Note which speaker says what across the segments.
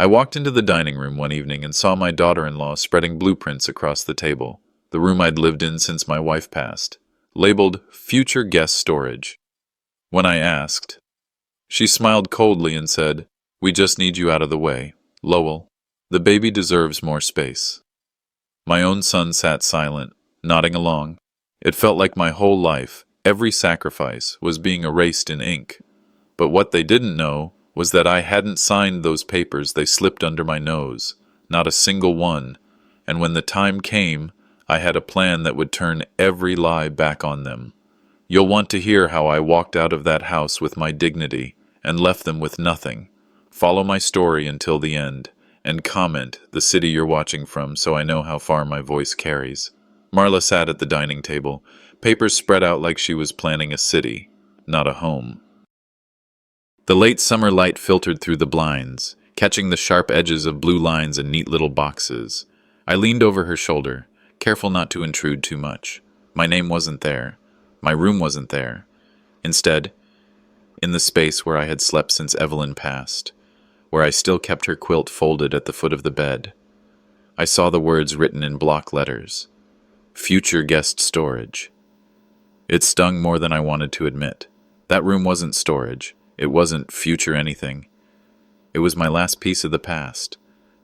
Speaker 1: I walked into the dining room one evening and saw my daughter-in-law spreading blueprints across the table, the room I'd lived in since my wife passed, labeled Future Guest Storage. When I asked, she smiled coldly and said, "We just need you out of the way, Lowell. The baby deserves more space." My own son sat silent, nodding along. It felt like my whole life, every sacrifice, was being erased in ink. But what they didn't know was that I hadn't signed those papers they slipped under my nose, not a single one, and when the time came, I had a plan that would turn every lie back on them. You'll want to hear how I walked out of that house with my dignity and left them with nothing. Follow my story until the end, and comment the city you're watching from so I know how far my voice carries. Marla sat at the dining table, papers spread out like she was planning a city, not a home. The late summer light filtered through the blinds, catching the sharp edges of blue lines and neat little boxes. I leaned over her shoulder, careful not to intrude too much. My name wasn't there. My room wasn't there. Instead, in the space where I had slept since Evelyn passed, where I still kept her quilt folded at the foot of the bed, I saw the words written in block letters. Future Guest Storage. It stung more than I wanted to admit. That room wasn't storage. It wasn't future anything. It was my last piece of the past,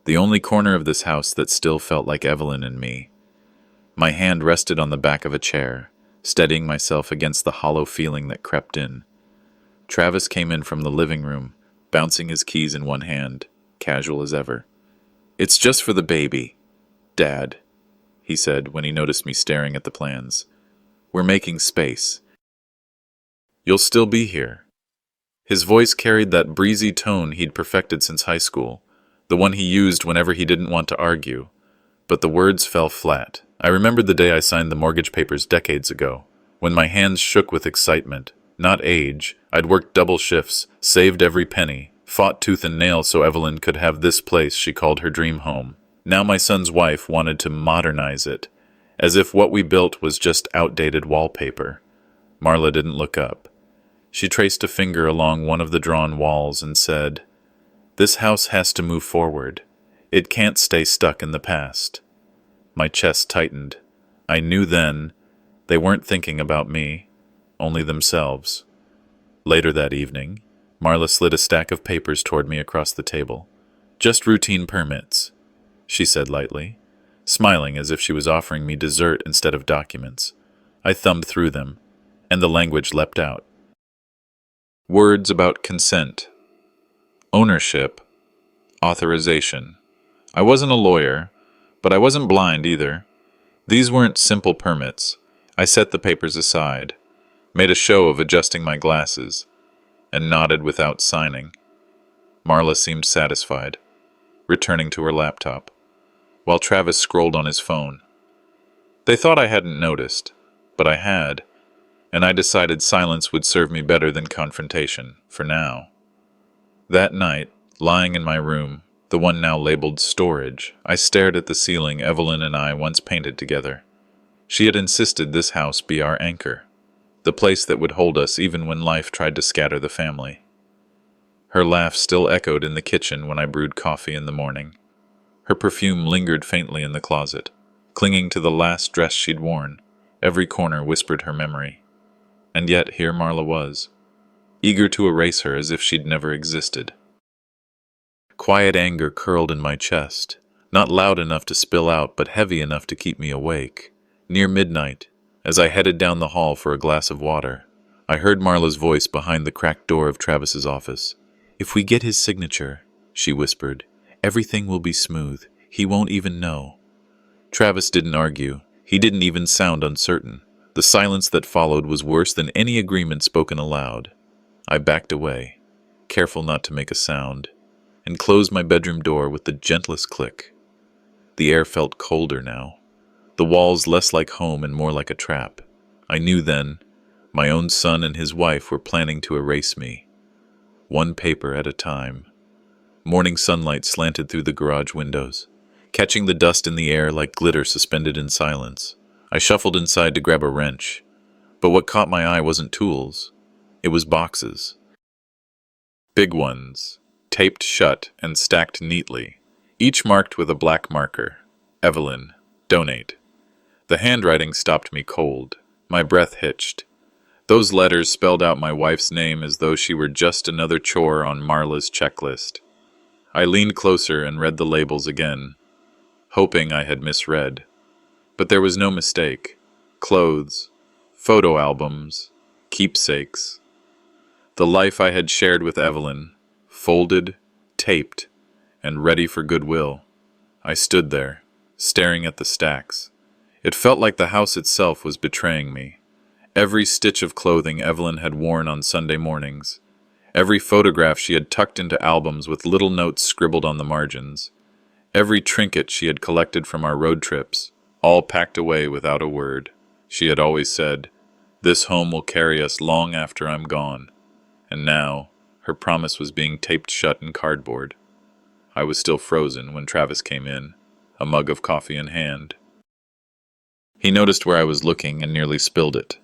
Speaker 1: the only corner of this house that still felt like Evelyn and me. My hand rested on the back of a chair, steadying myself against the hollow feeling that crept in. Travis came in from the living room, bouncing his keys in one hand, casual as ever. "It's just for the baby, Dad," he said when he noticed me staring at the plans. "We're making space. You'll still be here." His voice carried that breezy tone he'd perfected since high school, the one he used whenever he didn't want to argue. But the words fell flat. I remembered the day I signed the mortgage papers decades ago, when my hands shook with excitement. Not age. I'd worked double shifts, saved every penny, fought tooth and nail so Evelyn could have this place she called her dream home. Now my son's wife wanted to modernize it, as if what we built was just outdated wallpaper. Marla didn't look up. She traced a finger along one of the drawn walls and said, "This house has to move forward. It can't stay stuck in the past." My chest tightened. I knew then they weren't thinking about me, only themselves. Later that evening, Marla slid a stack of papers toward me across the table. "Just routine permits," she said lightly, smiling as if she was offering me dessert instead of documents. I thumbed through them, and the language leapt out. Words about consent, ownership, authorization. I wasn't a lawyer, but I wasn't blind either. These weren't simple permits. I set the papers aside, made a show of adjusting my glasses, and nodded without signing. Marla seemed satisfied, returning to her laptop, while Travis scrolled on his phone. They thought I hadn't noticed, but I had, and I decided silence would serve me better than confrontation, for now. That night, lying in my room, the one now labeled storage, I stared at the ceiling Evelyn and I once painted together. She had insisted this house be our anchor, the place that would hold us even when life tried to scatter the family. Her laugh still echoed in the kitchen when I brewed coffee in the morning. Her perfume lingered faintly in the closet, clinging to the last dress she'd worn. Every corner whispered her memory. And yet here Marla was, eager to erase her as if she'd never existed. Quiet anger curled in my chest, not loud enough to spill out, but heavy enough to keep me awake. Near midnight, as I headed down the hall for a glass of water, I heard Marla's voice behind the cracked door of Travis's office. "If we get his signature," she whispered, "everything will be smooth. He won't even know." Travis didn't argue. He didn't even sound uncertain. The silence that followed was worse than any agreement spoken aloud. I backed away, careful not to make a sound, and closed my bedroom door with the gentlest click. The air felt colder now, the walls less like home and more like a trap. I knew then my own son and his wife were planning to erase me, one paper at a time. Morning sunlight slanted through the garage windows, catching the dust in the air like glitter suspended in silence. I shuffled inside to grab a wrench, but what caught my eye wasn't tools. It was boxes. Big ones, taped shut and stacked neatly, each marked with a black marker. Evelyn, donate. The handwriting stopped me cold. My breath hitched. Those letters spelled out my wife's name as though she were just another chore on Marla's checklist. I leaned closer and read the labels again, hoping I had misread. But there was no mistake. Clothes, photo albums, keepsakes. The life I had shared with Evelyn, folded, taped, and ready for goodwill. I stood there, staring at the stacks. It felt like the house itself was betraying me. Every stitch of clothing Evelyn had worn on Sunday mornings. Every photograph she had tucked into albums with little notes scribbled on the margins. Every trinket she had collected from our road trips, all packed away without a word. She had always said, "This home will carry us long after I'm gone." And now, her promise was being taped shut in cardboard. I was still frozen when Travis came in, a mug of coffee in hand. He noticed where I was looking and nearly spilled it.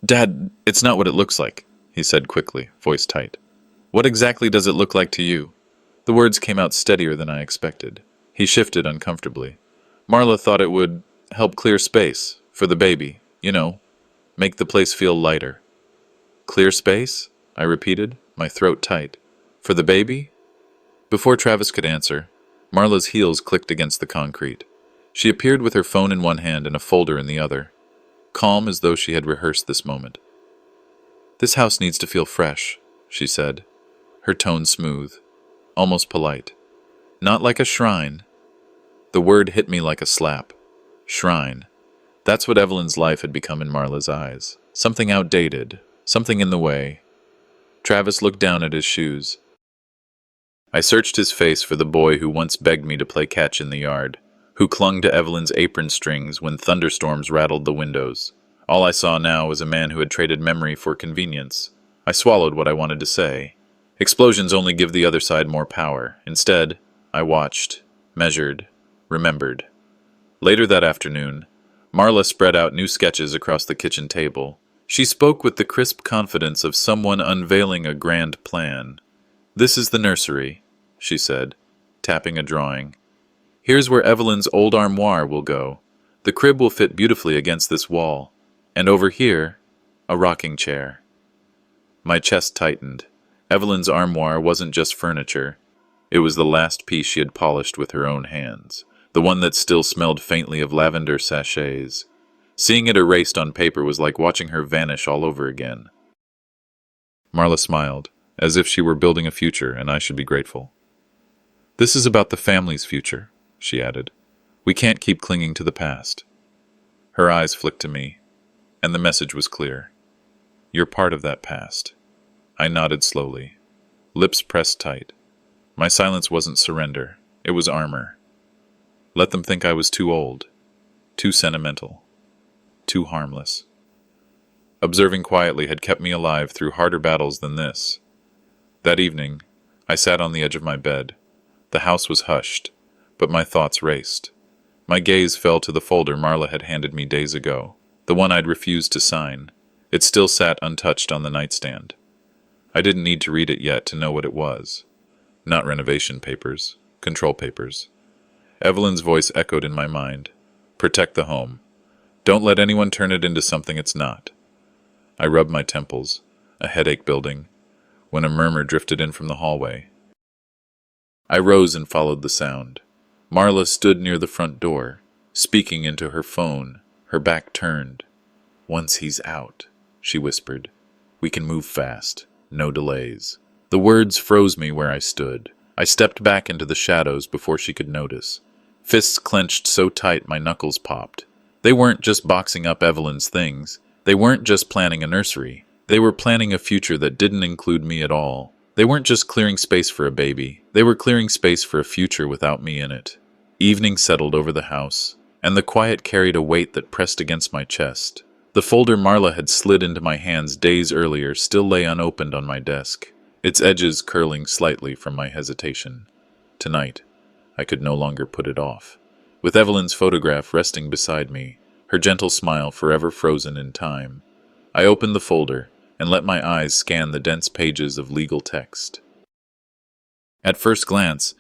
Speaker 1: "Dad, it's not what it looks like," he said quickly, voice tight. "What exactly does it look like to you?" The words came out steadier than I expected. He shifted uncomfortably. "Marla thought it would help clear space for the baby, make the place feel lighter." "Clear space?" I repeated, my throat tight. "For the baby?" Before Travis could answer, Marla's heels clicked against the concrete. She appeared with her phone in one hand and a folder in the other, calm as though she had rehearsed this moment. "This house needs to feel fresh," she said, her tone smooth, almost polite. "Not like a shrine." The word hit me like a slap. Shrine. That's what Evelyn's life had become in Marla's eyes. Something outdated, something in the way. Travis looked down at his shoes. I searched his face for the boy who once begged me to play catch in the yard, who clung to Evelyn's apron strings when thunderstorms rattled the windows. All I saw now was a man who had traded memory for convenience. I swallowed what I wanted to say. Explosions only give the other side more power. Instead, I watched, measured, remembered. Later that afternoon, Marla spread out new sketches across the kitchen table. She spoke with the crisp confidence of someone unveiling a grand plan. "This is the nursery," she said, tapping a drawing. "Here's where Evelyn's old armoire will go. The crib will fit beautifully against this wall. And over here, a rocking chair." My chest tightened. Evelyn's armoire wasn't just furniture. It was the last piece she had polished with her own hands, the one that still smelled faintly of lavender sachets. Seeing it erased on paper was like watching her vanish all over again. Marla smiled, as if she were building a future and I should be grateful. "This is about the family's future," she added. "We can't keep clinging to the past." Her eyes flicked to me, and the message was clear. "You're part of that past." I nodded slowly, lips pressed tight. My silence wasn't surrender, it was armor. Let them think I was too old, too sentimental, too harmless. Observing quietly had kept me alive through harder battles than this. That evening, I sat on the edge of my bed. The house was hushed, but my thoughts raced. My gaze fell to the folder Marla had handed me days ago, the one I'd refused to sign. It still sat untouched on the nightstand. I didn't need to read it yet to know what it was. Not renovation papers, control papers. Evelyn's voice echoed in my mind. "Protect the home. Don't let anyone turn it into something it's not." I rubbed my temples, a headache building, when a murmur drifted in from the hallway. I rose and followed the sound. Marla stood near the front door, speaking into her phone, her back turned. "Once he's out," she whispered, "we can move fast. No delays." The words froze me where I stood. I stepped back into the shadows before she could notice. Fists clenched so tight my knuckles popped. They weren't just boxing up Evelyn's things. They weren't just planning a nursery. They were planning a future that didn't include me at all. They weren't just clearing space for a baby. They were clearing space for a future without me in it. Evening settled over the house, and the quiet carried a weight that pressed against my chest. The folder Marla had slid into my hands days earlier still lay unopened on my desk, its edges curling slightly from my hesitation. Tonight, I could no longer put it off. With Evelyn's photograph resting beside me, her gentle smile forever frozen in time, I opened the folder and let my eyes scan the dense pages of legal text. At first glance,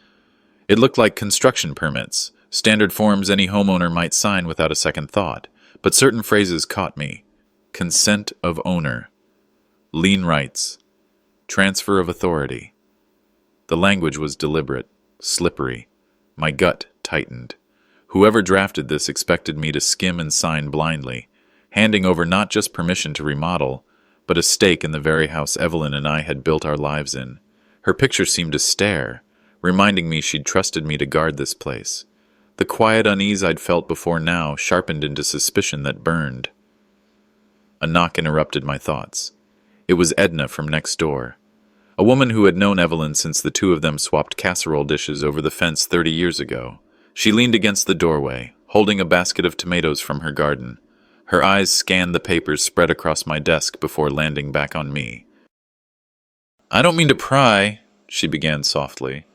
Speaker 1: it looked like construction permits, standard forms any homeowner might sign without a second thought, but certain phrases caught me. Consent of owner, lien rights, transfer of authority. The language was deliberate, slippery. My gut tightened. Whoever drafted this expected me to skim and sign blindly, handing over not just permission to remodel, but a stake in the very house Evelyn and I had built our lives in. Her picture seemed to stare, reminding me she'd trusted me to guard this place. The quiet unease I'd felt before now sharpened into suspicion that burned. A knock interrupted my thoughts. It was Edna from next door, a woman who had known Evelyn since the two of them swapped casserole dishes over the fence 30 years ago. She leaned against the doorway, holding a basket of tomatoes from her garden. Her eyes scanned the papers spread across my desk before landing back on me. "I don't mean to pry," she began softly,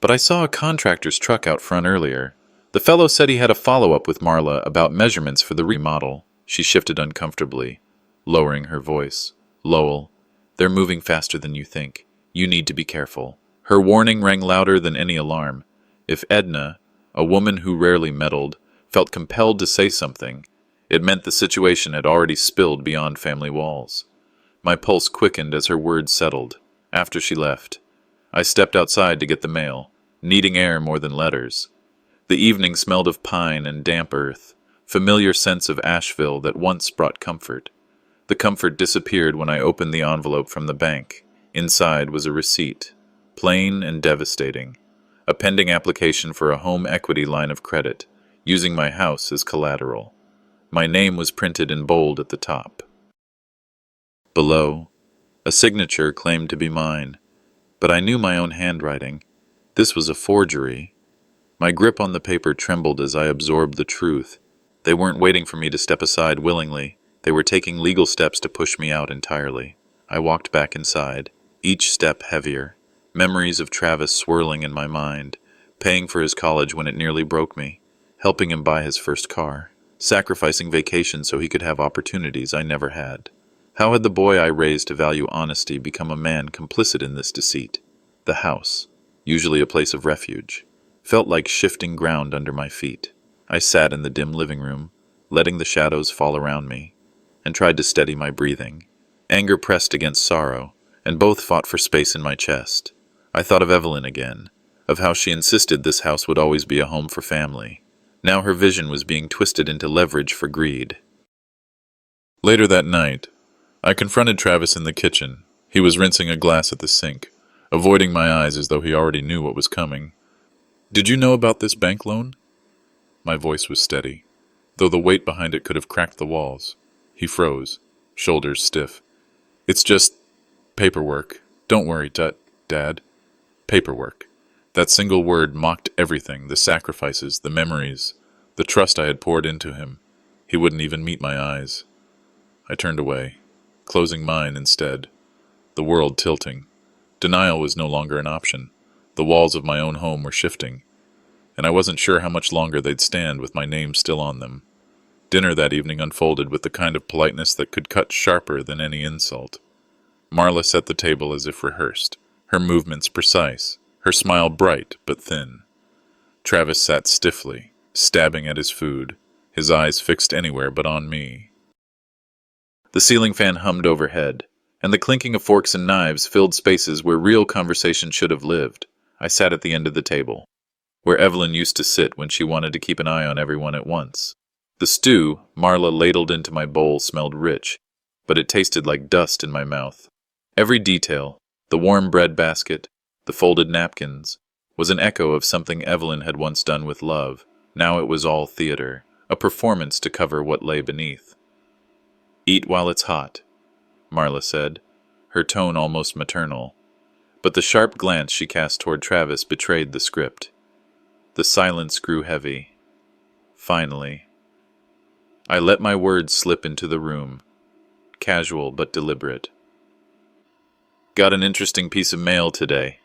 Speaker 1: "but I saw a contractor's truck out front earlier. The fellow said he had a follow-up with Marla about measurements for the remodel." She shifted uncomfortably, lowering her voice. "Lowell, they're moving faster than you think. You need to be careful." Her warning rang louder than any alarm. If Edna, a woman who rarely meddled, felt compelled to say something, it meant the situation had already spilled beyond family walls. My pulse quickened as her words settled. After she left, I stepped outside to get the mail, needing air more than letters. The evening smelled of pine and damp earth, familiar scents of Asheville that once brought comfort. The comfort disappeared when I opened the envelope from the bank. Inside was a receipt, plain and devastating. A pending application for a home equity line of credit, using my house as collateral. My name was printed in bold at the top. Below, a signature claimed to be mine, but I knew my own handwriting. This was a forgery. My grip on the paper trembled as I absorbed the truth. They weren't waiting for me to step aside willingly. They were taking legal steps to push me out entirely. I walked back inside, each step heavier, memories of Travis swirling in my mind, paying for his college when it nearly broke me, helping him buy his first car, sacrificing vacation so he could have opportunities I never had. How had the boy I raised to value honesty become a man complicit in this deceit? The house, usually a place of refuge, felt like shifting ground under my feet. I sat in the dim living room, letting the shadows fall around me, and tried to steady my breathing. Anger pressed against sorrow, and both fought for space in my chest. I thought of Evelyn again, of how she insisted this house would always be a home for family. Now her vision was being twisted into leverage for greed. Later that night, I confronted Travis in the kitchen. He was rinsing a glass at the sink, avoiding my eyes as though he already knew what was coming. "Did you know about this bank loan?" My voice was steady, though the weight behind it could have cracked the walls. He froze, shoulders stiff. "It's just paperwork. Don't worry, Dad. Paperwork." That single word mocked everything, the sacrifices, the memories, the trust I had poured into him. He wouldn't even meet my eyes. I turned away, closing mine instead, the world tilting. Denial was no longer an option. The walls of my own home were shifting, and I wasn't sure how much longer they'd stand with my name still on them. Dinner that evening unfolded with the kind of politeness that could cut sharper than any insult. Marla set the table as if rehearsed, her movements precise, her smile bright but thin. Travis sat stiffly, stabbing at his food, his eyes fixed anywhere but on me. The ceiling fan hummed overhead, and the clinking of forks and knives filled spaces where real conversation should have lived. I sat at the end of the table, where Evelyn used to sit when she wanted to keep an eye on everyone at once. The stew Marla ladled into my bowl smelled rich, but it tasted like dust in my mouth. Every detail, the warm bread basket, the folded napkins, was an echo of something Evelyn had once done with love. Now it was all theater, a performance to cover what lay beneath. "Eat while it's hot," Marla said, her tone almost maternal. But the sharp glance she cast toward Travis betrayed the script. The silence grew heavy. Finally, I let my words slip into the room, casual but deliberate. "Got an interesting piece of mail today.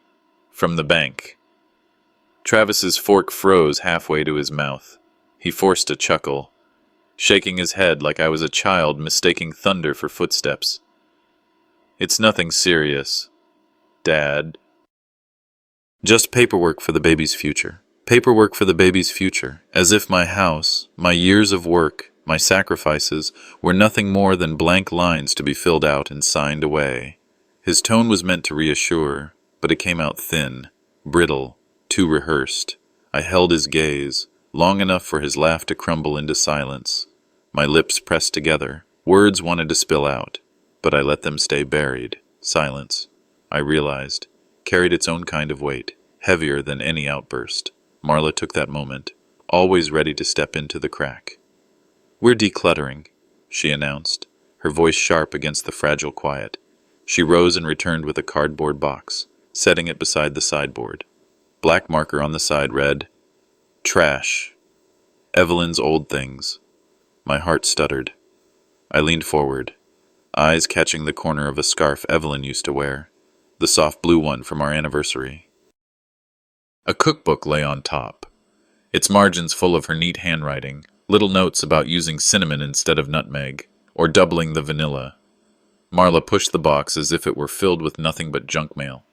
Speaker 1: From the bank." Travis's fork froze halfway to his mouth. He forced a chuckle, shaking his head like I was a child mistaking thunder for footsteps. "It's nothing serious, Dad." Just paperwork for the baby's future. Paperwork for the baby's future, as if my house, my years of work, my sacrifices, were nothing more than blank lines to be filled out and signed away. His tone was meant to reassure, but it came out thin, brittle, too rehearsed. I held his gaze, long enough for his laugh to crumble into silence. My lips pressed together. Words wanted to spill out, but I let them stay buried. Silence, I realized, carried its own kind of weight, heavier than any outburst. Marla took that moment, always ready to step into the crack. "We're decluttering," she announced, her voice sharp against the fragile quiet. She rose and returned with a cardboard box, setting it beside the sideboard. Black marker on the side read, "Trash. Evelyn's old things." My heart stuttered. I leaned forward, eyes catching the corner of a scarf Evelyn used to wear, the soft blue one from our anniversary. A cookbook lay on top, its margins full of her neat handwriting, little notes about using cinnamon instead of nutmeg, or doubling the vanilla. Marla pushed the box as if it were filled with nothing but junk mail.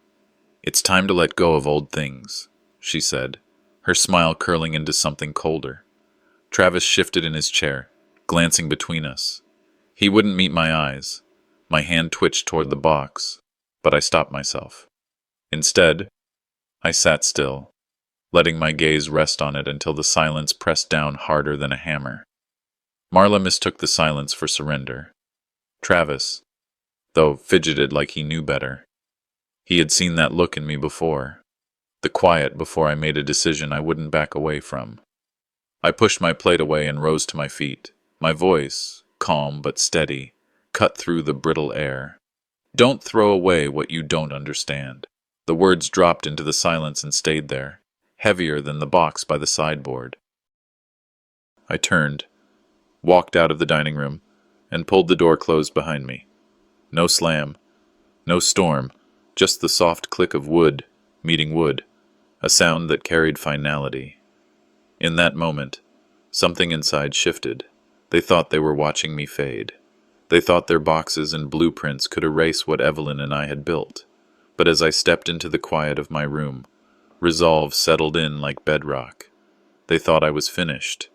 Speaker 1: "It's time to let go of old things," she said, her smile curling into something colder. Travis shifted in his chair, glancing between us. He wouldn't meet my eyes. My hand twitched toward the box, but I stopped myself. Instead, I sat still, letting my gaze rest on it until the silence pressed down harder than a hammer. Marla mistook the silence for surrender. Travis, though, fidgeted like he knew better. He had seen that look in me before, the quiet before I made a decision I wouldn't back away from. I pushed my plate away and rose to my feet, my voice, calm but steady, cut through the brittle air. "Don't throw away what you don't understand." The words dropped into the silence and stayed there, heavier than the box by the sideboard. I turned, walked out of the dining room, and pulled the door closed behind me. No slam, no storm, just the soft click of wood meeting wood, a sound that carried finality. In that moment, something inside shifted. They thought they were watching me fade. They thought their boxes and blueprints could erase what Evelyn and I had built. But as I stepped into the quiet of my room, resolve settled in like bedrock. They thought I was finished,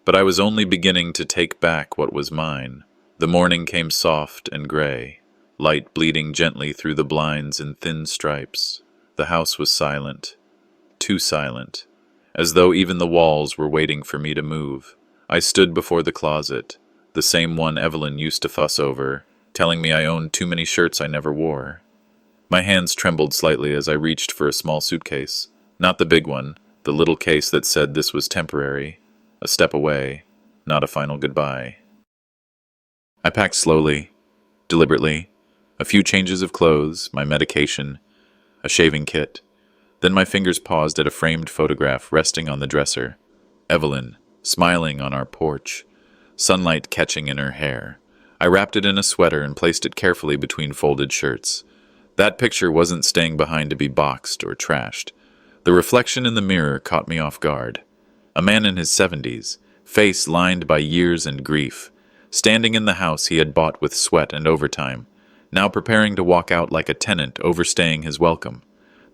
Speaker 1: but I was only beginning to take back what was mine. The morning came soft and gray, light bleeding gently through the blinds in thin stripes. The house was silent, too silent, as though even the walls were waiting for me to move. I stood before the closet, the same one Evelyn used to fuss over, telling me I owned too many shirts I never wore. My hands trembled slightly as I reached for a small suitcase. Not the big one, the little case that said this was temporary. A step away, not a final goodbye. I packed slowly, deliberately, a few changes of clothes, my medication, a shaving kit. Then my fingers paused at a framed photograph resting on the dresser. Evelyn, smiling on our porch, sunlight catching in her hair. I wrapped it in a sweater and placed it carefully between folded shirts. That picture wasn't staying behind to be boxed or trashed. The reflection in the mirror caught me off guard. A man in his 70s, face lined by years and grief, standing in the house he had bought with sweat and overtime, now preparing to walk out like a tenant overstaying his welcome.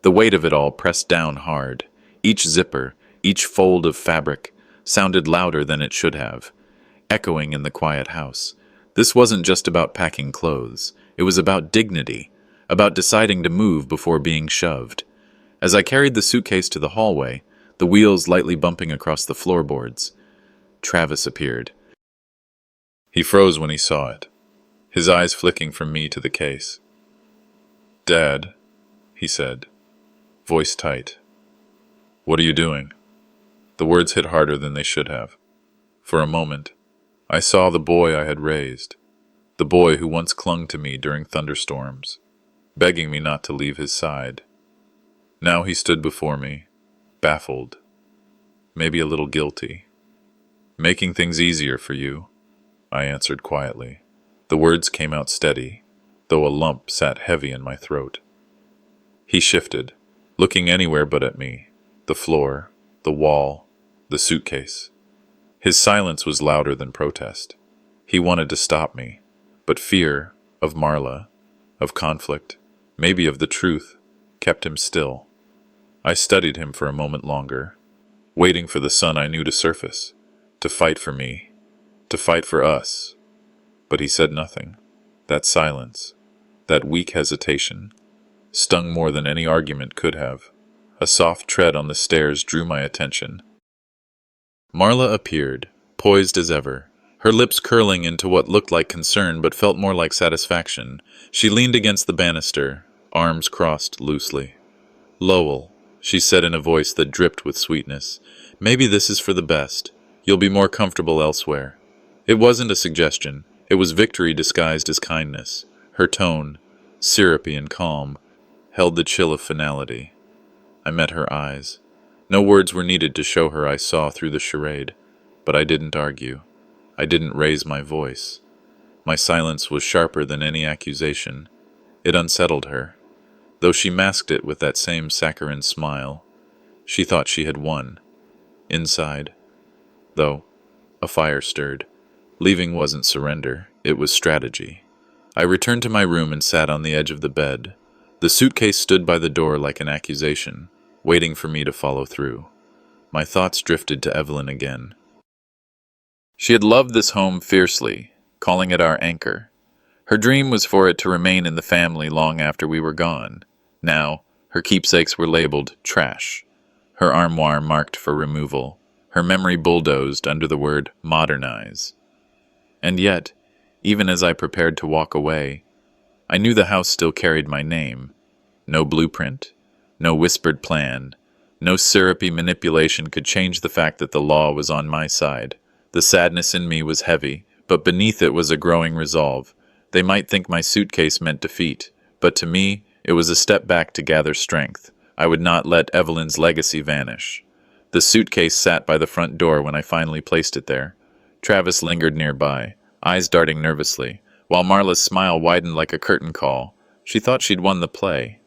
Speaker 1: The weight of it all pressed down hard. Each zipper, each fold of fabric, sounded louder than it should have, echoing in the quiet house. This wasn't just about packing clothes. It was about dignity, about deciding to move before being shoved. As I carried the suitcase to the hallway, the wheels lightly bumping across the floorboards, Travis appeared. He froze when he saw it, his eyes flicking from me to the case. "Dad," he said, voice tight. "What are you doing?" The words hit harder than they should have. For a moment, I saw the boy I had raised, the boy who once clung to me during thunderstorms, begging me not to leave his side. Now he stood before me, baffled, maybe a little guilty. "Making things easier for you," I answered quietly. The words came out steady, though a lump sat heavy in my throat. He shifted, looking anywhere but at me, the floor, the wall, the suitcase. His silence was louder than protest. He wanted to stop me, but fear of Marla, of conflict, maybe of the truth, kept him still. I studied him for a moment longer, waiting for the son I knew to surface, to fight for me, to fight for us. But he said nothing. That silence, that weak hesitation, stung more than any argument could have. A soft tread on the stairs drew my attention. Marla appeared, poised as ever, her lips curling into what looked like concern but felt more like satisfaction. She leaned against the banister, arms crossed loosely. "Lowell," she said in a voice that dripped with sweetness, "maybe this is for the best. You'll be more comfortable elsewhere." It wasn't a suggestion. It was victory disguised as kindness. Her tone, syrupy and calm, held the chill of finality. I met her eyes. No words were needed to show her I saw through the charade, but I didn't argue. I didn't raise my voice. My silence was sharper than any accusation. It unsettled her, though she masked it with that same saccharine smile. She thought she had won. Inside, though, a fire stirred. Leaving wasn't surrender, it was strategy. I returned to my room and sat on the edge of the bed. The suitcase stood by the door like an accusation, waiting for me to follow through. My thoughts drifted to Evelyn again. She had loved this home fiercely, calling it our anchor. Her dream was for it to remain in the family long after we were gone. Now, her keepsakes were labeled trash, her armoire marked for removal, her memory bulldozed under the word modernize. And yet, even as I prepared to walk away, I knew the house still carried my name. No blueprint, no whispered plan, no syrupy manipulation could change the fact that the law was on my side. The sadness in me was heavy, but beneath it was a growing resolve. They might think my suitcase meant defeat, but to me, it was a step back to gather strength. I would not let Evelyn's legacy vanish. The suitcase sat by the front door when I finally placed it there. Travis lingered nearby, eyes darting nervously, while Marla's smile widened like a curtain call. She thought she'd won the play.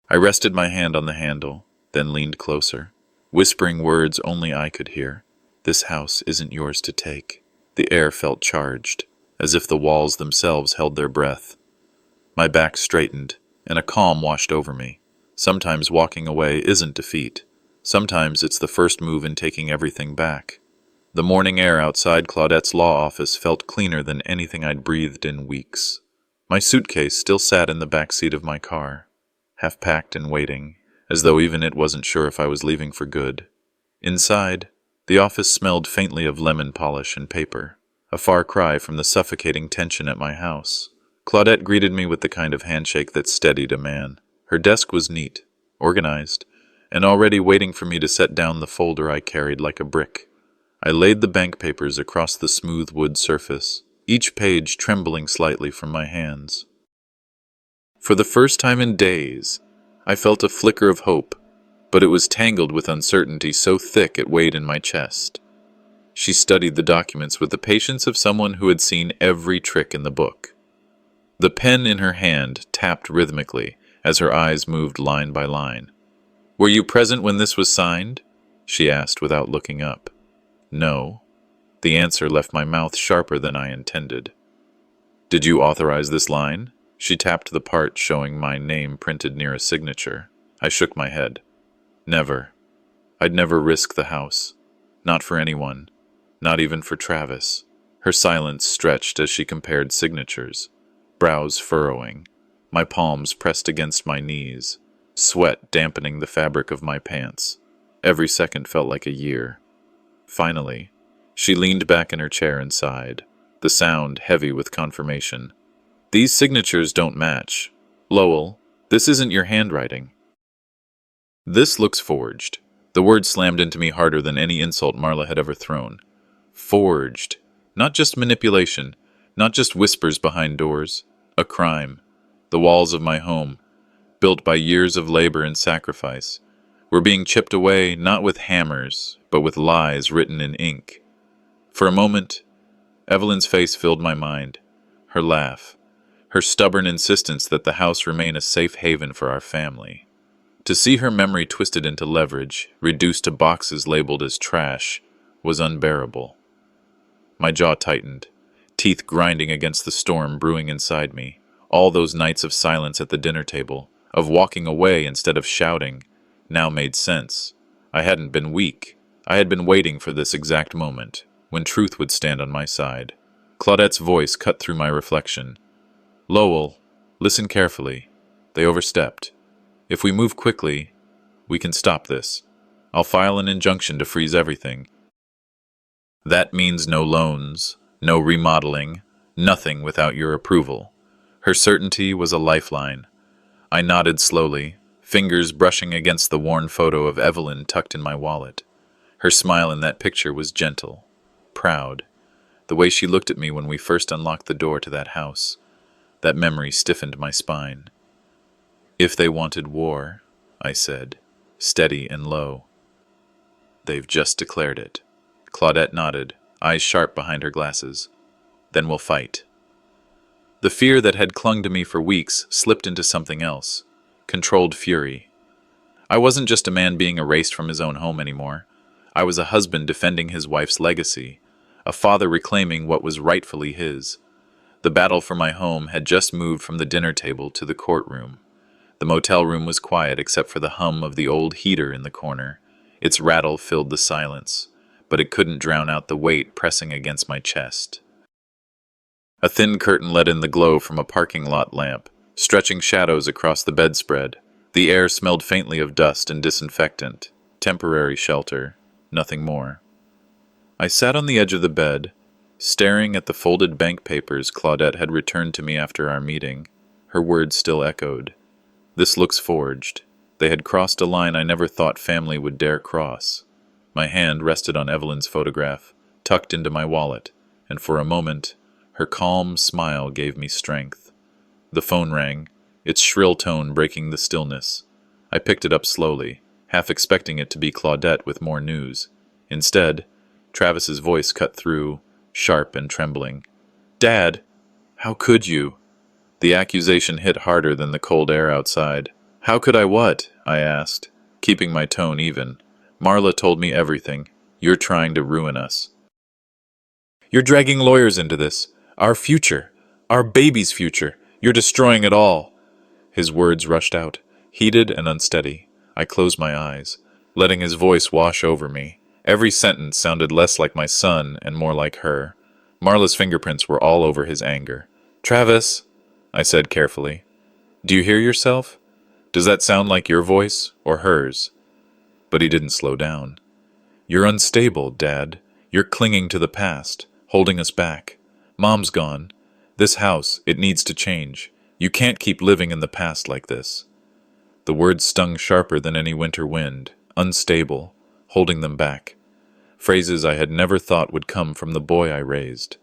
Speaker 1: I rested my hand on the handle, then leaned closer, whispering words only I could hear. "This house isn't yours to take." The air felt charged, as if the walls themselves held their breath. My back straightened, and a calm washed over me. Sometimes walking away isn't defeat. Sometimes it's the first move in taking everything back. The morning air outside Claudette's law office felt cleaner than anything I'd breathed in weeks. My suitcase still sat in the back seat of my car, half packed and waiting, as though even it wasn't sure if I was leaving for good. Inside, the office smelled faintly of lemon polish and paper, a far cry from the suffocating tension at my house. Claudette greeted me with the kind of handshake that steadied a man. Her desk was neat, organized, and already waiting for me to set down the folder I carried like a brick. I laid the bank papers across the smooth wood surface, each page trembling slightly from my hands. For the first time in days, I felt a flicker of hope, but it was tangled with uncertainty so thick it weighed in my chest. She studied the documents with the patience of someone who had seen every trick in the book. The pen in her hand tapped rhythmically as her eyes moved line by line. "Were you present when this was signed?" she asked without looking up. "No." The answer left my mouth sharper than I intended. "Did you authorize this line?" She tapped the part showing my name printed near a signature. I shook my head. "Never. I'd never risk the house. Not for anyone. Not even for Travis." Her silence stretched as she compared signatures, brows furrowing, my palms pressed against my knees, sweat dampening the fabric of my pants. Every second felt like a year. Finally, she leaned back in her chair and sighed, the sound heavy with confirmation. "These signatures don't match. Lowell, this isn't your handwriting." "This looks forged." The word slammed into me harder than any insult Marla had ever thrown. Forged. Not just manipulation, not just whispers behind doors. A crime. The walls of my home, built by years of labor and sacrifice, were being chipped away not with hammers, but with lies written in ink. For a moment, Evelyn's face filled my mind. Her laugh, her stubborn insistence that the house remain a safe haven for our family. To see her memory twisted into leverage, reduced to boxes labeled as trash, was unbearable. My jaw tightened, teeth grinding against the storm brewing inside me. All those nights of silence at the dinner table, of walking away instead of shouting, now made sense. I hadn't been weak. I had been waiting for this exact moment, when truth would stand on my side. Claudette's voice cut through my reflection. Lowell, listen carefully. They overstepped. If we move quickly, we can stop this. I'll file an injunction to freeze everything. That means no loans, no remodeling, nothing without your approval. Her certainty was a lifeline. I nodded slowly, fingers brushing against the worn photo of Evelyn tucked in my wallet. Her smile in that picture was gentle, proud. The way she looked at me when we first unlocked the door to that house. That memory stiffened my spine. If they wanted war, I said, steady and low. They've just declared it. Claudette nodded, eyes sharp behind her glasses. Then we'll fight. The fear that had clung to me for weeks slipped into something else. Controlled fury. I wasn't just a man being erased from his own home anymore. I was a husband defending his wife's legacy, a father reclaiming what was rightfully his. The battle for my home had just moved from the dinner table to the courtroom. The motel room was quiet except for the hum of the old heater in the corner. Its rattle filled the silence, but it couldn't drown out the weight pressing against my chest. A thin curtain let in the glow from a parking lot lamp, stretching shadows across the bedspread. The air smelled faintly of dust and disinfectant. Temporary shelter, nothing more. I sat on the edge of the bed, staring at the folded bank papers Claudette had returned to me after our meeting. Her words still echoed. This looks forged. They had crossed a line I never thought family would dare cross. My hand rested on Evelyn's photograph, tucked into my wallet, and for a moment, her calm smile gave me strength. The phone rang, its shrill tone breaking the stillness. I picked it up slowly, half expecting it to be Claudette with more news. Instead, Travis's voice cut through, sharp and trembling. Dad, how could you? The accusation hit harder than the cold air outside. How could I what? I asked, keeping my tone even. Marla told me everything. You're trying to ruin us. You're dragging lawyers into this. Our future. Our baby's future. You're destroying it all. His words rushed out, heated and unsteady. I closed my eyes, letting his voice wash over me. Every sentence sounded less like my son and more like her. Marla's fingerprints were all over his anger. Travis, I said carefully, do you hear yourself? Does that sound like your voice or hers? But he didn't slow down. You're unstable, Dad. You're clinging to the past, holding us back. Mom's gone. This house, it needs to change. You can't keep living in the past like this. The words stung sharper than any winter wind. Unstable, holding them back. Phrases I had never thought would come from the boy I raised.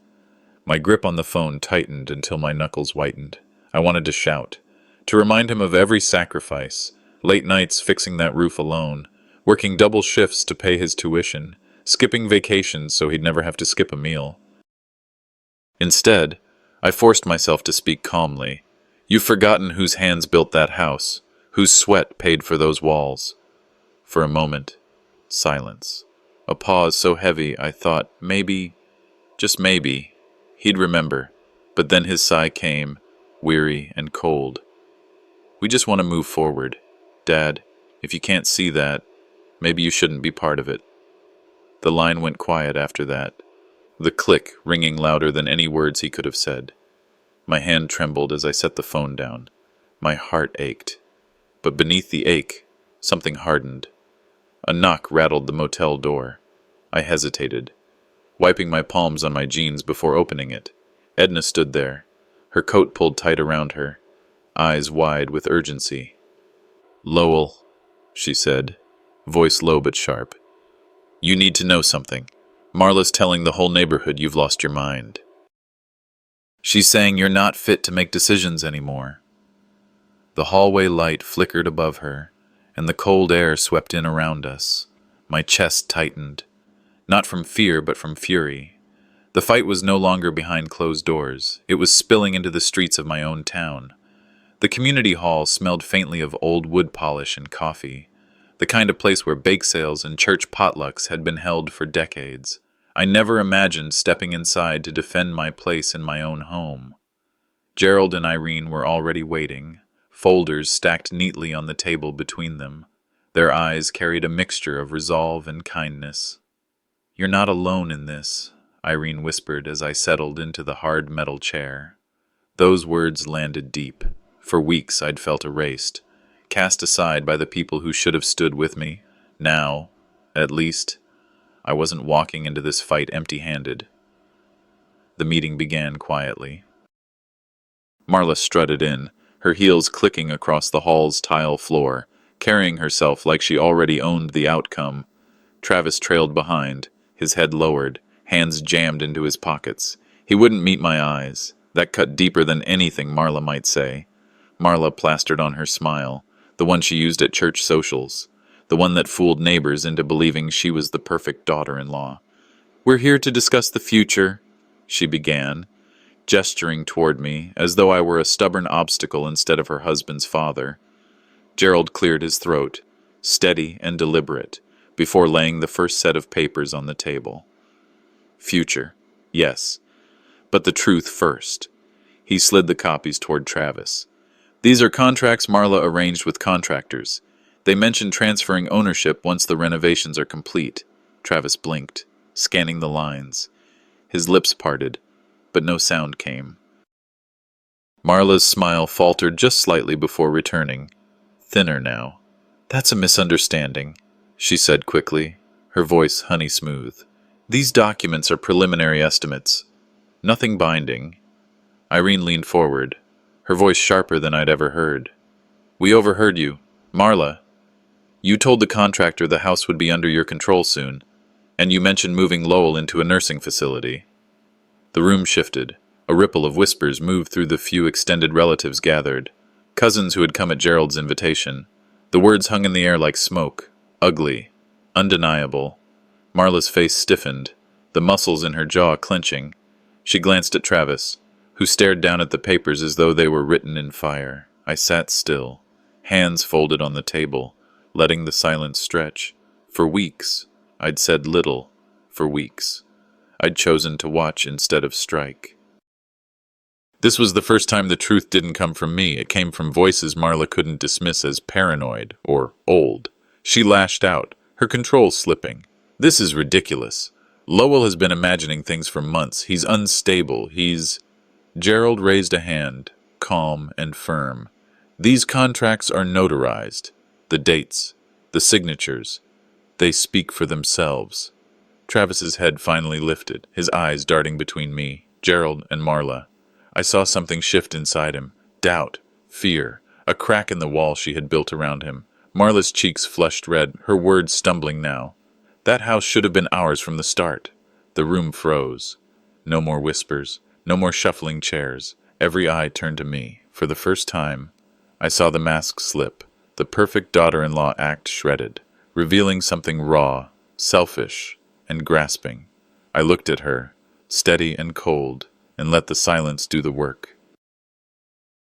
Speaker 1: My grip on the phone tightened until my knuckles whitened. I wanted to shout, to remind him of every sacrifice, late nights fixing that roof alone, working double shifts to pay his tuition, skipping vacations so he'd never have to skip a meal. Instead, I forced myself to speak calmly. You've forgotten whose hands built that house, whose sweat paid for those walls. For a moment, silence. A pause so heavy I thought maybe, just maybe, he'd remember. But then his sigh came, weary and cold. We just want to move forward. Dad, if you can't see that, maybe you shouldn't be part of it. The line went quiet after that, the click ringing louder than any words he could have said. My hand trembled as I set the phone down. My heart ached. But beneath the ache, something hardened. A knock rattled the motel door. I hesitated, wiping my palms on my jeans before opening it. Edna stood there, her coat pulled tight around her, eyes wide with urgency. Lowell, she said, voice low but sharp. You need to know something. Marla's telling the whole neighborhood you've lost your mind. She's saying you're not fit to make decisions anymore. The hallway light flickered above her, and the cold air swept in around us. My chest tightened, not from fear but from fury. The fight was no longer behind closed doors. It was spilling into the streets of my own town. The community hall smelled faintly of old wood polish and coffee, the kind of place where bake sales and church potlucks had been held for decades. I never imagined stepping inside to defend my place in my own home. Gerald and Irene were already waiting, folders stacked neatly on the table between them. Their eyes carried a mixture of resolve and kindness. "You're not alone in this," Irene whispered as I settled into the hard metal chair. Those words landed deep. For weeks I'd felt erased, cast aside by the people who should have stood with me. Now, at least, I wasn't walking into this fight empty-handed. The meeting began quietly. Marla strutted in, her heels clicking across the hall's tile floor, carrying herself like she already owned the outcome. Travis trailed behind, his head lowered, hands jammed into his pockets. He wouldn't meet my eyes. That cut deeper than anything Marla might say. Marla plastered on her smile, the one she used at church socials, the one that fooled neighbors into believing she was the perfect daughter-in-law. "We're here to discuss the future," she began, gesturing toward me as though I were a stubborn obstacle instead of her husband's father. Gerald cleared his throat, steady and deliberate, before laying the first set of papers on the table. Future, yes, but the truth first. He slid the copies toward Travis. "These are contracts Marla arranged with contractors. They mention transferring ownership once the renovations are complete." Travis blinked, scanning the lines. His lips parted, but no sound came. Marla's smile faltered just slightly before returning, thinner now. "That's a misunderstanding," she said quickly, her voice honey-smooth. "These documents are preliminary estimates. Nothing binding." Irene leaned forward, her voice sharper than I'd ever heard. "We overheard you. Marla, you told the contractor the house would be under your control soon, and you mentioned moving Lowell into a nursing facility." The room shifted. A ripple of whispers moved through the few extended relatives gathered, cousins who had come at Gerald's invitation. The words hung in the air like smoke, ugly, undeniable. Marla's face stiffened, the muscles in her jaw clenching. She glanced at Travis, who stared down at the papers as though they were written in fire. I sat still, hands folded on the table, letting the silence stretch. For weeks, I'd said little. For weeks, I'd chosen to watch instead of strike. This was the first time the truth didn't come from me. It came from voices Marla couldn't dismiss as paranoid or old. She lashed out, her control slipping. "This is ridiculous. Lowell has been imagining things for months. He's unstable. Gerald raised a hand, calm and firm. "These contracts are notarized. The dates, the signatures, they speak for themselves." Travis's head finally lifted, his eyes darting between me, Gerald, and Marla. I saw something shift inside him. Doubt, fear, a crack in the wall she had built around him. Marla's cheeks flushed red, her words stumbling now. "That house should have been ours from the start." The room froze. No more whispers, no more shuffling chairs. Every eye turned to me. For the first time, I saw the mask slip, the perfect daughter-in-law act shredded, revealing something raw, selfish, and grasping. I looked at her, steady and cold, and let the silence do the work.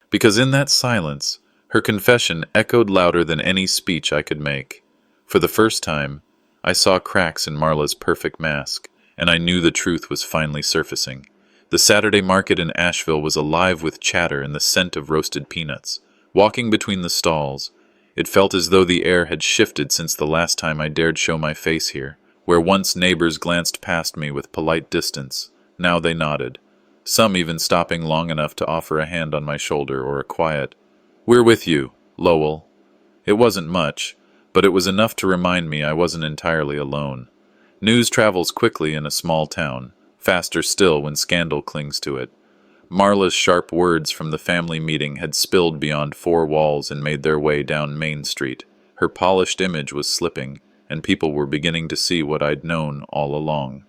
Speaker 1: Because in that silence, her confession echoed louder than any speech I could make. For the first time, I saw cracks in Marla's perfect mask, and I knew the truth was finally surfacing. The Saturday market in Asheville was alive with chatter and the scent of roasted peanuts. Walking between the stalls, it felt as though the air had shifted since the last time I dared show my face here. Where once neighbors glanced past me with polite distance, now they nodded, some even stopping long enough to offer a hand on my shoulder or a quiet, "We're with you, Lowell." It wasn't much, but it was enough to remind me I wasn't entirely alone. News travels quickly in a small town, faster still when scandal clings to it. Marla's sharp words from the family meeting had spilled beyond four walls and made their way down Main Street. Her polished image was slipping, and people were beginning to see what I'd known all along.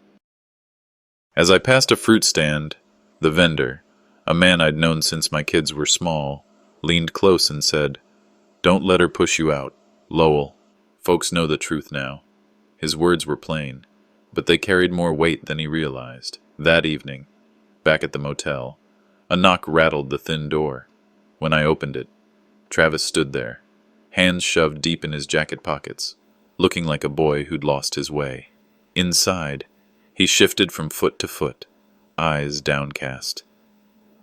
Speaker 1: As I passed a fruit stand, the vendor, a man I'd known since my kids were small, leaned close and said, "Don't let her push you out, Lowell. Folks know the truth now." His words were plain, but they carried more weight than he realized. That evening, back at the motel, a knock rattled the thin door. When I opened it, Travis stood there, hands shoved deep in his jacket pockets, looking like a boy who'd lost his way. Inside, he shifted from foot to foot, eyes downcast.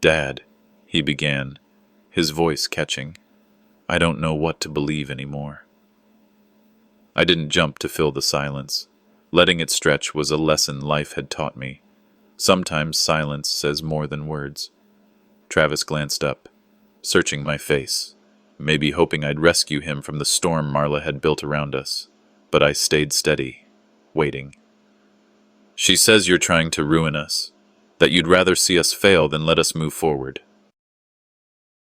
Speaker 1: "Dad," he began, his voice catching. "I don't know what to believe anymore." I didn't jump to fill the silence. Letting it stretch was a lesson life had taught me. Sometimes silence says more than words. Travis glanced up, searching my face, maybe hoping I'd rescue him from the storm Marla had built around us. But I stayed steady, waiting. She says you're trying to ruin us, that you'd rather see us fail than let us move forward.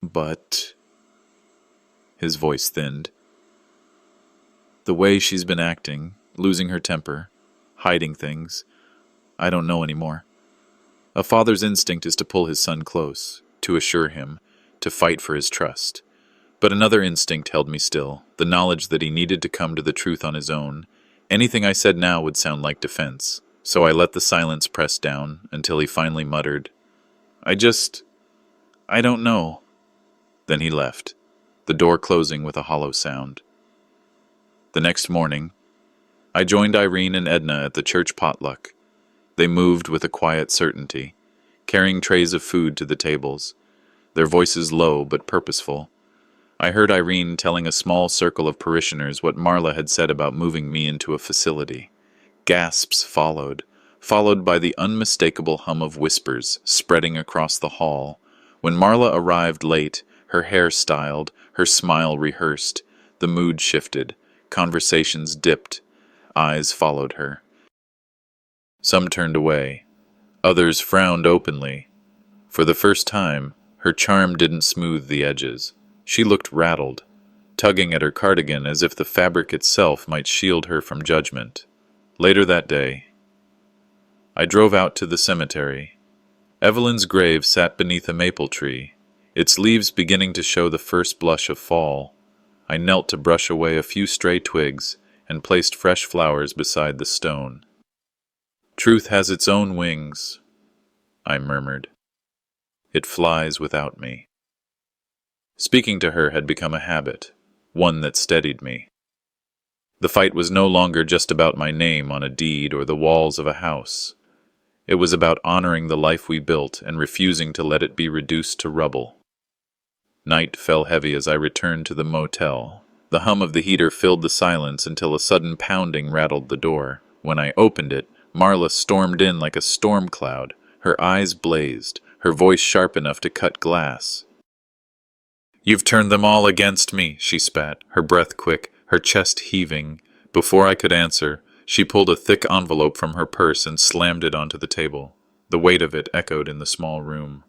Speaker 1: But... His voice thinned. The way she's been acting, losing her temper, hiding things, I don't know anymore. A father's instinct is to pull his son close, to assure him, to fight for his trust. But another instinct held me still, the knowledge that he needed to come to the truth on his own. Anything I said now would sound like defense, so I let the silence press down until he finally muttered, I don't know. Then he left, the door closing with a hollow sound. The next morning, I joined Irene and Edna at the church potluck. They moved with a quiet certainty, carrying trays of food to the tables, their voices low but purposeful. I heard Irene telling a small circle of parishioners what Marla had said about moving me into a facility. Gasps followed by the unmistakable hum of whispers spreading across the hall. When Marla arrived late, her hair styled, her smile rehearsed, the mood shifted, conversations dipped, eyes followed her. Some turned away, others frowned openly. For the first time, her charm didn't smooth the edges. She looked rattled, tugging at her cardigan as if the fabric itself might shield her from judgment. Later that day, I drove out to the cemetery. Evelyn's grave sat beneath a maple tree, its leaves beginning to show the first blush of fall. I knelt to brush away a few stray twigs and placed fresh flowers beside the stone. Truth has its own wings, I murmured. It flies without me. Speaking to her had become a habit, one that steadied me. The fight was no longer just about my name on a deed or the walls of a house. It was about honoring the life we built and refusing to let it be reduced to rubble. Night fell heavy as I returned to the motel. The hum of the heater filled the silence until a sudden pounding rattled the door. When I opened it, Marla stormed in like a storm cloud. Her eyes blazed, her voice sharp enough to cut glass. "You've turned them all against me," she spat, her breath quick, her chest heaving. Before I could answer, she pulled a thick envelope from her purse and slammed it onto the table. The weight of it echoed in the small room.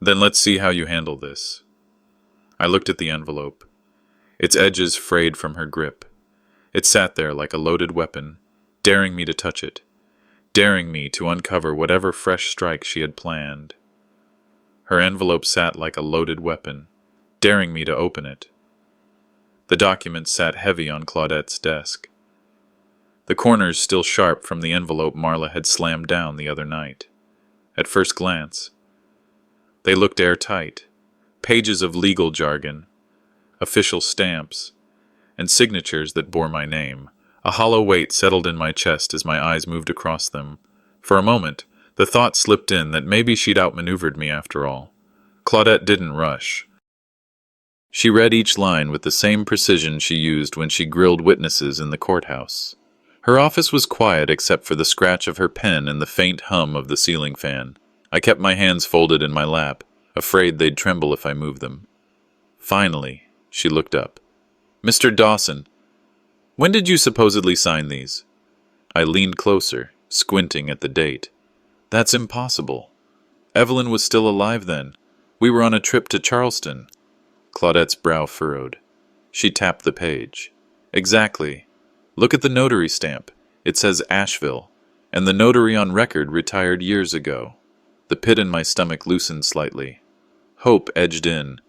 Speaker 1: "Then let's see how you handle this." I looked at the envelope, its edges frayed from her grip. It sat there like a loaded weapon, daring me to touch it, daring me to uncover whatever fresh strike she had planned. Her envelope sat like a loaded weapon, daring me to open it. The document sat heavy on Claudette's desk, the corners still sharp from the envelope Marla had slammed down the other night. At first glance, they looked airtight, pages of legal jargon, official stamps, and signatures that bore my name. A hollow weight settled in my chest as my eyes moved across them. For a moment, the thought slipped in that maybe she'd outmaneuvered me after all. Claudette didn't rush. She read each line with the same precision she used when she grilled witnesses in the courthouse. Her office was quiet except for the scratch of her pen and the faint hum of the ceiling fan. I kept my hands folded in my lap, afraid they'd tremble if I moved them. Finally, she looked up. "Mr. Dawson, when did you supposedly sign these?" I leaned closer, squinting at the date. "That's impossible. Evelyn was still alive then. We were on a trip to Charleston." Claudette's brow furrowed. She tapped the page. "Exactly. Look at the notary stamp. It says Asheville, and the notary on record retired years ago." The pit in my stomach loosened slightly. Hope edged in,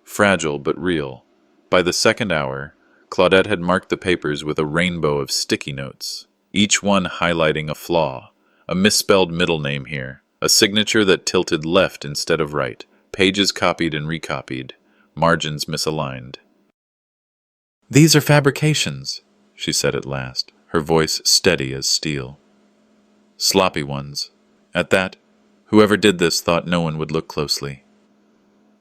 Speaker 1: fragile but real. By the second hour, Claudette had marked the papers with a rainbow of sticky notes, each one highlighting a flaw, a misspelled middle name here, a signature that tilted left instead of right, pages copied and recopied, margins misaligned. "These are fabrications," she said at last, her voice steady as steel. "Sloppy ones." At that, whoever did this thought no one would look closely.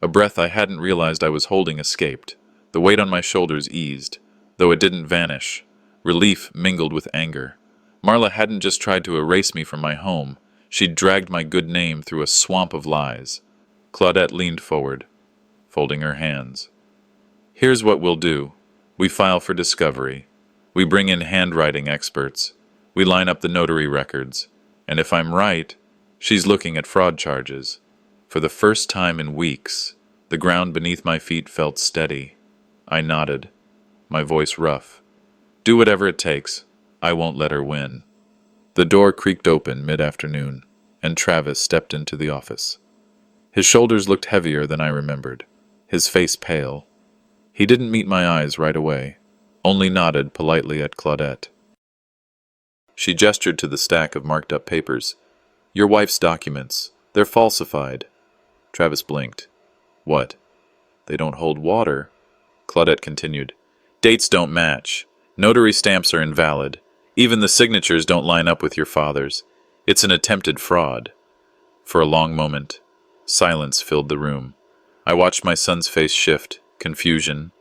Speaker 1: A breath I hadn't realized I was holding escaped. The weight on my shoulders eased. though it didn't vanish. Relief mingled with anger. Marla hadn't just tried to erase me from my home. She'd dragged my good name through a swamp of lies. Claudette leaned forward, folding her hands. Here's what we'll do. We file for discovery. We bring in handwriting experts. We line up the notary records. And if I'm right, she's looking at fraud charges. For the first time in weeks, the ground beneath my feet felt steady. I nodded, my voice rough. Do whatever it takes. I won't let her win. The door creaked open mid-afternoon, and Travis stepped into the office. His shoulders looked heavier than I remembered, his face pale. He didn't meet my eyes right away, only nodded politely at Claudette. She gestured to the stack of marked-up papers. Your wife's documents. They're falsified. Travis blinked. What? They don't hold water? Claudette continued. Dates don't match. Notary stamps are invalid. Even the signatures don't line up with your father's. It's an attempted fraud. For a long moment, silence filled the room. I watched my son's face shift, confusion,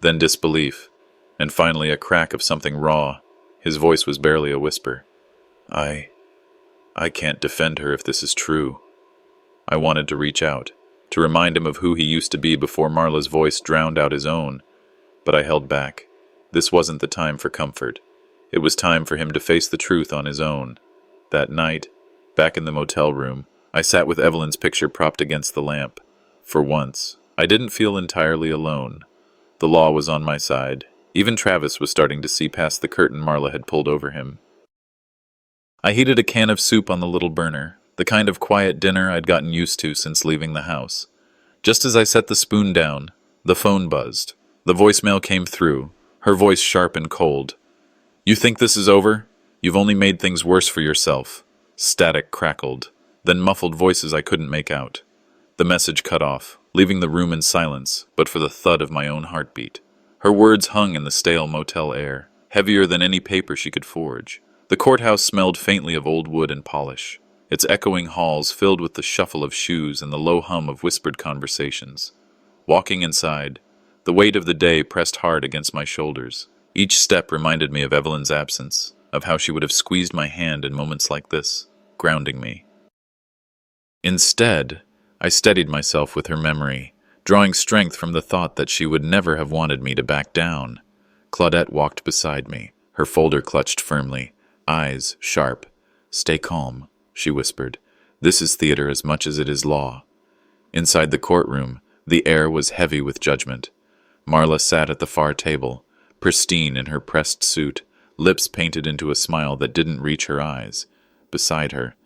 Speaker 1: then disbelief, and finally a crack of something raw. His voice was barely a whisper. I can't defend her if this is true. I wanted to reach out, to remind him of who he used to be before Marla's voice drowned out his own, but I held back. This wasn't the time for comfort. It was time for him to face the truth on his own. That night, back in the motel room, I sat with Evelyn's picture propped against the lamp. For once, I didn't feel entirely alone. The law was on my side. Even Travis was starting to see past the curtain Marla had pulled over him. I heated a can of soup on the little burner, the kind of quiet dinner I'd gotten used to since leaving the house. Just as I set the spoon down, the phone buzzed. The voicemail came through, her voice sharp and cold. You think this is over? You've only made things worse for yourself. Static crackled, then muffled voices I couldn't make out. The message cut off, leaving the room in silence, but for the thud of my own heartbeat. Her words hung in the stale motel air, heavier than any paper she could forge. The courthouse smelled faintly of old wood and polish, its echoing halls filled with the shuffle of shoes and the low hum of whispered conversations. Walking inside, the weight of the day pressed hard against my shoulders. Each step reminded me of Evelyn's absence, of how she would have squeezed my hand in moments like this, grounding me. Instead, I steadied myself with her memory, drawing strength from the thought that she would never have wanted me to back down. Claudette walked beside me, her folder clutched firmly, eyes sharp. Stay calm, she whispered. This is theater as much as it is law. Inside the courtroom, the air was heavy with judgment. Marla sat at the far table, pristine in her pressed suit, lips painted into a smile that didn't reach her eyes. Beside her,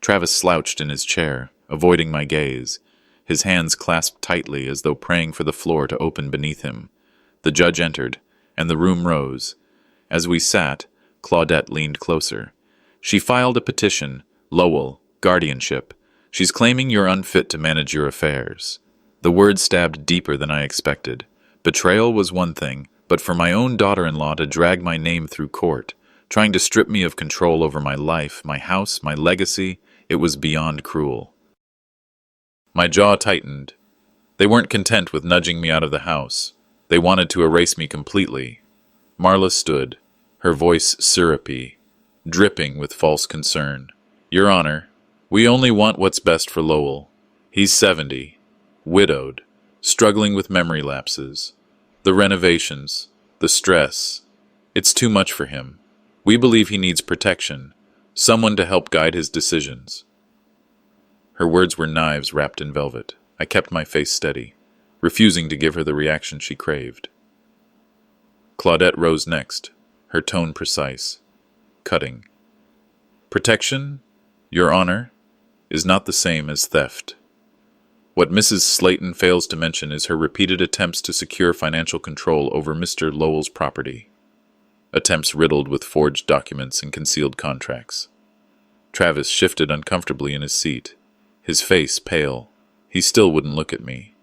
Speaker 1: Travis slouched in his chair, avoiding my gaze, his hands clasped tightly as though praying for the floor to open beneath him. The judge entered, and the room rose. As we sat, Claudette leaned closer. She filed a petition, Lowell, guardianship. She's claiming you're unfit to manage your affairs. The words stabbed deeper than I expected. Betrayal was one thing, but for my own daughter-in-law to drag my name through court, trying to strip me of control over my life, my house, my legacy, it was beyond cruel. My jaw tightened. They weren't content with nudging me out of the house. They wanted to erase me completely. Marla stood, her voice syrupy, dripping with false concern. Your Honor, we only want what's best for Lowell. He's 70, widowed, struggling with memory lapses. The renovations, the stress, it's too much for him. We believe he needs protection, someone to help guide his decisions. Her words were knives wrapped in velvet. I kept my face steady, refusing to give her the reaction she craved. Claudette rose next, her tone precise, cutting. Protection, Your Honor, is not the same as theft. What Mrs. Slayton fails to mention is her repeated attempts to secure financial control over Mr. Lowell's property. Attempts riddled with forged documents and concealed contracts. Travis shifted uncomfortably in his seat, his face pale. He still wouldn't look at me.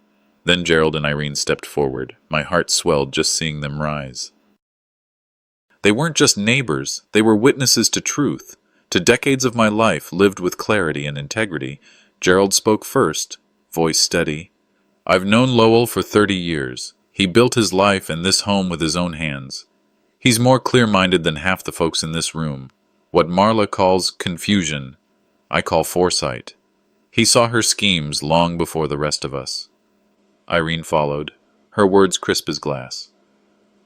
Speaker 1: Then Gerald and Irene stepped forward. My heart swelled just seeing them rise. They weren't just neighbors, they were witnesses to truth, to decades of my life lived with clarity and integrity. Gerald spoke first, voice steady. I've known Lowell for 30 years. He built his life and this home with his own hands. He's more clear-minded than half the folks in this room. What Marla calls confusion, I call foresight. He saw her schemes long before the rest of us. Irene followed, her words crisp as glass.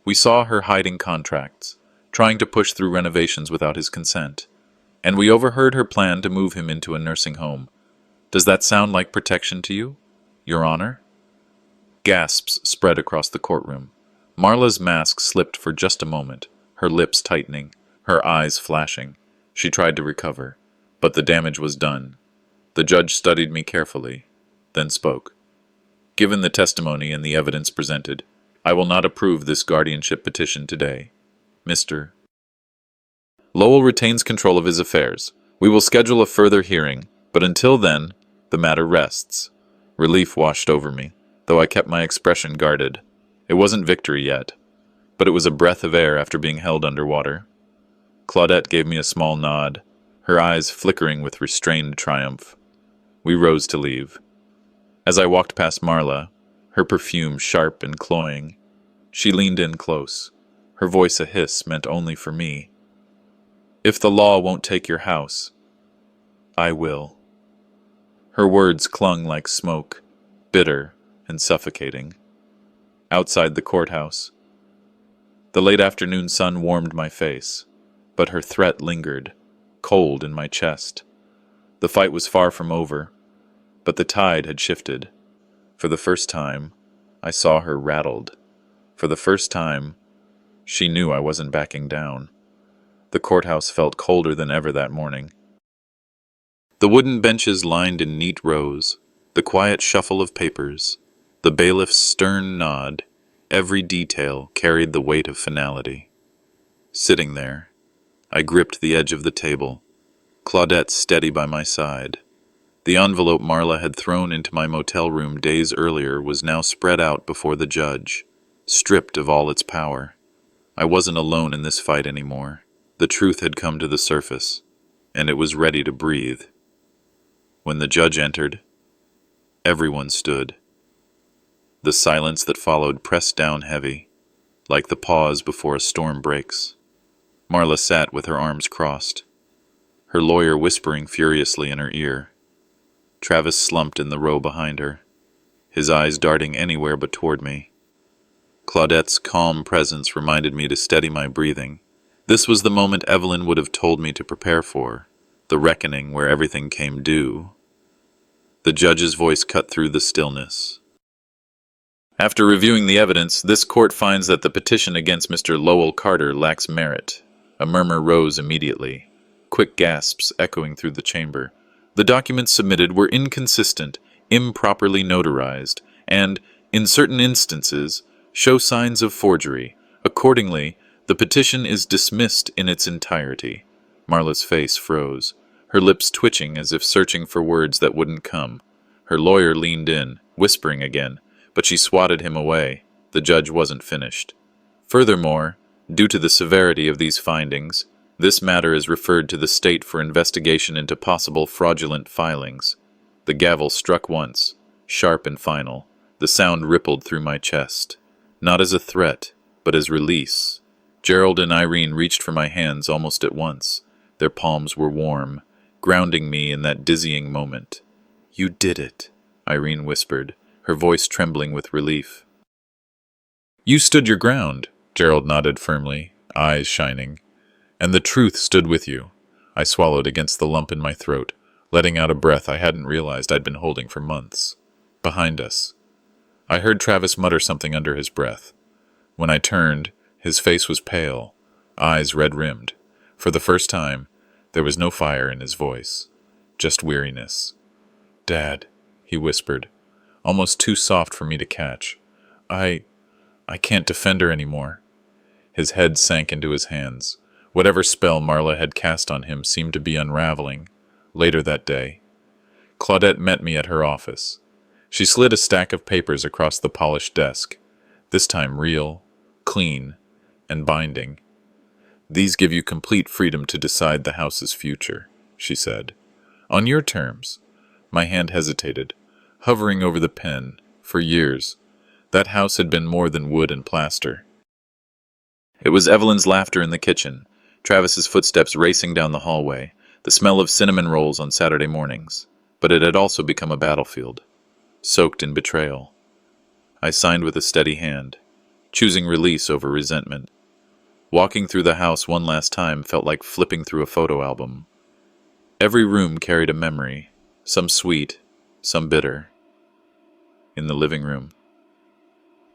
Speaker 1: We saw her hiding contracts, trying to push through renovations without his consent, and we overheard her plan to move him into a nursing home. Does that sound like protection to you, Your Honor? Gasps spread across the courtroom. Marla's mask slipped for just a moment, her lips tightening, her eyes flashing. She tried to recover, but the damage was done. The judge studied me carefully, then spoke. Given the testimony and the evidence presented, I will not approve this guardianship petition today. Mr. Lowell retains control of his affairs. We will schedule a further hearing, but until then, the matter rests. Relief washed over me, though I kept my expression guarded. It wasn't victory yet, but it was a breath of air after being held underwater. Claudette gave me a small nod, her eyes flickering with restrained triumph. We rose to leave. As I walked past Marla, her perfume sharp and cloying, she leaned in close, her voice a hiss meant only for me. If the law won't take your house, I will. Her words clung like smoke, bitter and suffocating. Outside the courthouse, the late afternoon sun warmed my face, but her threat lingered, cold in my chest. The fight was far from over, but the tide had shifted. For the first time, I saw her rattled. For the first time, she knew I wasn't backing down. The courthouse felt colder than ever that morning. The wooden benches lined in neat rows, the quiet shuffle of papers, the bailiff's stern nod, every detail carried the weight of finality. Sitting there, I gripped the edge of the table, Claudette steady by my side. The envelope Marla had thrown into my motel room days earlier was now spread out before the judge, stripped of all its power. I wasn't alone in this fight anymore. The truth had come to the surface, and it was ready to breathe. When the judge entered, everyone stood. The silence that followed pressed down heavy, like the pause before a storm breaks. Marla sat with her arms crossed, her lawyer whispering furiously in her ear. Travis slumped in the row behind her, his eyes darting anywhere but toward me. Claudette's calm presence reminded me to steady my breathing. This was the moment Evelyn would have told me to prepare for, the reckoning where everything came due. The judge's voice cut through the stillness. After reviewing the evidence, this court finds that the petition against Mr. Lowell Carter lacks merit. A murmur rose immediately, quick gasps echoing through the chamber. The documents submitted were inconsistent, improperly notarized, and, in certain instances, show signs of forgery. Accordingly, the petition is dismissed in its entirety. Marla's face froze, her lips twitching as if searching for words that wouldn't come. Her lawyer leaned in, whispering again, but she swatted him away. The judge wasn't finished. Furthermore, due to the severity of these findings, this matter is referred to the state for investigation into possible fraudulent filings. The gavel struck once, sharp and final. The sound rippled through my chest, not as a threat, but as release. Gerald and Irene reached for my hands almost at once. Their palms were warm, grounding me in that dizzying moment. "You did it," Irene whispered, her voice trembling with relief. "You stood your ground," Gerald nodded firmly, eyes shining. "And the truth stood with you." I swallowed against the lump in my throat, letting out a breath I hadn't realized I'd been holding for months. Behind us, I heard Travis mutter something under his breath. When I turned, his face was pale, eyes red-rimmed. For the first time, there was no fire in his voice, just weariness. "Dad," he whispered, almost too soft for me to catch. I can't defend her anymore." His head sank into his hands. Whatever spell Marla had cast on him seemed to be unraveling. Later that day, Claudette met me at her office. She slid a stack of papers across the polished desk, this time real, clean, and binding. "These give you complete freedom to decide the house's future," she said. "On your terms." My hand hesitated, hovering over the pen. For years, That house had been more than wood and plaster. It was Evelyn's laughter in the kitchen, Travis's footsteps racing down the hallway, the smell of cinnamon rolls on Saturday mornings. But it had also become a battlefield, soaked in betrayal. I signed with a steady hand, choosing release over resentment. Walking through the house one last time felt like flipping through a photo album. Every room carried a memory, some sweet, some bitter. In the living room,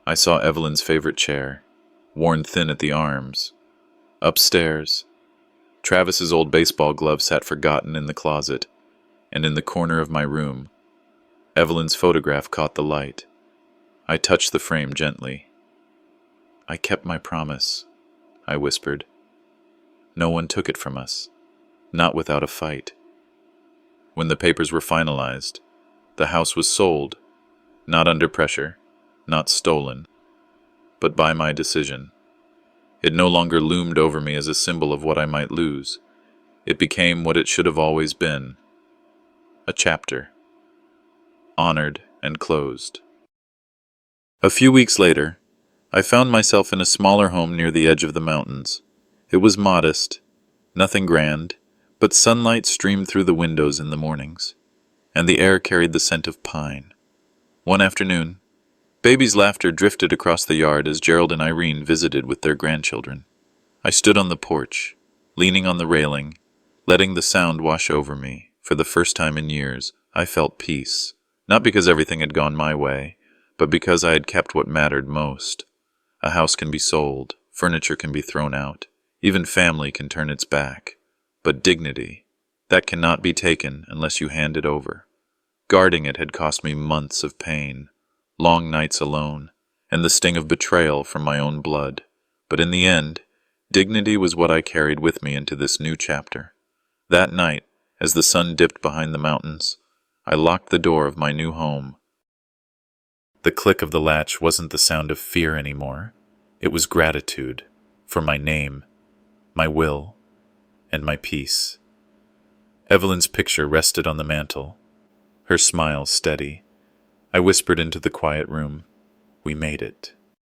Speaker 1: I saw Evelyn's favorite chair, worn thin at the arms. Upstairs, Travis's old baseball glove sat forgotten in the closet, and in the corner of my room, Evelyn's photograph caught the light. I touched the frame gently. "I kept my promise," I whispered. "No one took it from us, not without a fight." When the papers were finalized, the house was sold, not under pressure, not stolen, but by my decision. It no longer loomed over me as a symbol of what I might lose. It became what it should have always been: a chapter, honored and closed. A few weeks later, I found myself in a smaller home near the edge of the mountains. It was modest, nothing grand, but sunlight streamed through the windows in the mornings, and the air carried the scent of pine. One afternoon, baby's laughter drifted across the yard as Gerald and Irene visited with their grandchildren. I stood on the porch, leaning on the railing, letting the sound wash over me. For the first time in years, I felt peace, not because everything had gone my way, but because I had kept what mattered most. A house can be sold, furniture can be thrown out, even family can turn its back. But dignity, that cannot be taken unless you hand it over. Guarding it had cost me months of pain, long nights alone, and the sting of betrayal from my own blood. But in the end, dignity was what I carried with me into this new chapter. That night, as the sun dipped behind the mountains, I locked the door of my new home. The click of the latch wasn't the sound of fear anymore. It was gratitude for my name, my will, and my peace. Evelyn's picture rested on the mantel, her smile steady. I whispered into the quiet room, "We made it."